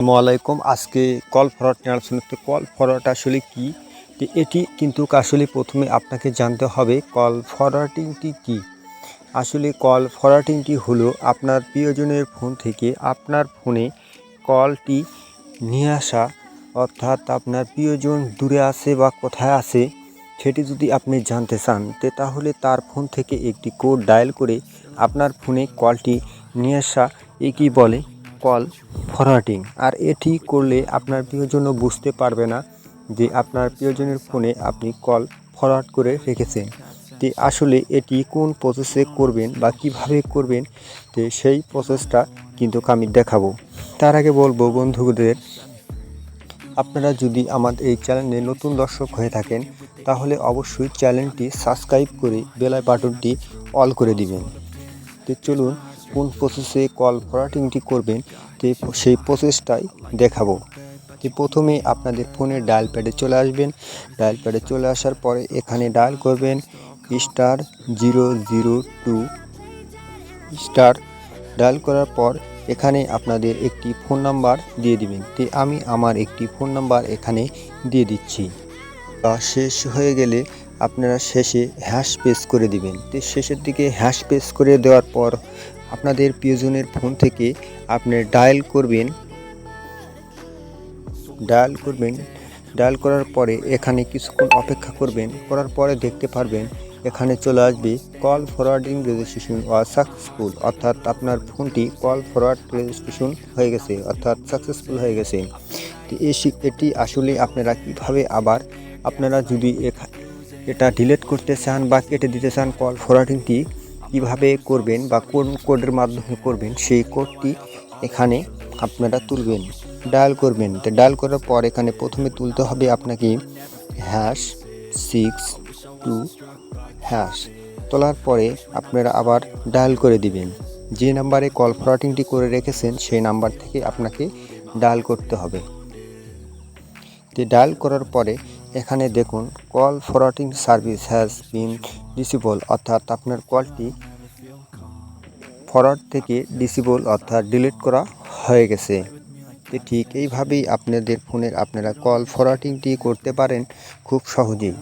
আসসালামাইকুম। আজকে call forward নেওয়ার জন্য কল ফরওয়ার্ড আসলে কি, তো এটি কিন্তু আসলে প্রথমে আপনাকে জানতে হবে কল ফরওয়ার্ডিংটি কি। আসলে কল ফরওয়ার্ডিংটি হলো আপনার প্রিয়জনের ফোন থেকে আপনার ফোনে কলটি নিয়ে আসা, অর্থাৎ আপনার প্রিয়জন দূরে আছে বা কোথায় আছে সেটি যদি আপনি জানতে চান তাহলে তার ফোন থেকে একটি কোড ডায়াল করে আপনার ফোনে কলটি নিয়ে আসা, একেই বলে কল ফরওয়ার্ডিং। আর এটি করলে আপনার প্রিয়জনও বুঝতে পারবে না যে আপনার প্রিয়জনের ফোনে আপনি কল ফরওয়ার্ড করে রেখেছেন। তো আসলে এটি কোন প্রসেসে করবেন বা কিভাবে করবেন, তো সেই প্রসেসটা কিন্তু আমি দেখাবো। তার আগে বলবো বন্ধুদের, আপনারা যদি আমাদের এই চ্যানেলে নতুন দর্শক হয়ে থাকেন তাহলে অবশ্যই চ্যানেলটি সাবস্ক্রাইব করে বেল বাটনটি অল করে দিবেন। তো চলুন কোন প্রসেসে কল ফরওয়ার্ডিংটি করবেন তো সেই প্রসেসটাই দেখাবো। তো প্রথমে আপনাদের ফোনের ডায়াল প্যাডে চলে আসবেন। ডায়াল প্যাডে চলে আসার পরে এখানে ডায়াল করবেন *002 স্টার। ডায়াল করার পর এখানে আপনাদের একটি ফোন নাম্বার দিয়ে দিবেন। তো আমি আমার একটি ফোন নাম্বার এখানে দিয়ে দিচ্ছি। শেষ হয়ে গেলে আপনারা শেষে হ্যাশ প্রেস করে দিবেন। তো শেষের দিকে হ্যাশ প্রেস করে দেওয়ার পর আপনাদের প্রিয়জনের ফোন থেকে আপনি ডায়াল করবেন। ডায়াল করার পরে এখানে কিছুক্ষণ অপেক্ষা করবেন। করার পরে দেখতে পারবেন এখানে চলে আসবে call forwarding registration was successful, অর্থাৎ আপনার ফোনটি কল ফরওয়ার্ড রেজিস্ট্রেশন হয়ে গেছে, অর্থাৎ সাকসেসফুল হয়ে গেছে। তো এটি আসলে আপনারা কিভাবে আবার আপনারা যদি এটা ডিলিট করতে চান বা কেটে দিতে চান, কল ফরওয়ার্ডিংটি কিভাবে করবেন বা কোন কোডের মাধ্যমে করবেন সেই কোডটি এখানে আপনারা তুলবেন, ডায়াল করবেন। তো ডায়াল করার পর এখানে প্রথমে তুলতে হবে আপনাকে #62#। তোলার পরে আপনারা আবার ডায়াল করে দিবেন। যে নাম্বারে কল ফরওয়ার্ডিংটি করে রেখেছেন সেই নাম্বার থেকে আপনাকে ডায়াল করতে হবে। তো ডায়াল করার পরে এখানে দেখুন call forwarding service has been disable, অর্থাৎ আপনার কলটি ফরওয়ার্ড থেকে ডিসেবল অর্থাৎ ডিলিট করা হয়ে গেছে। তো ঠিক এইভাবেই আপনাদের ফোনের আপনারা কল ফরওয়ার্ডিংটি করতে পারেন খুব সহজেই।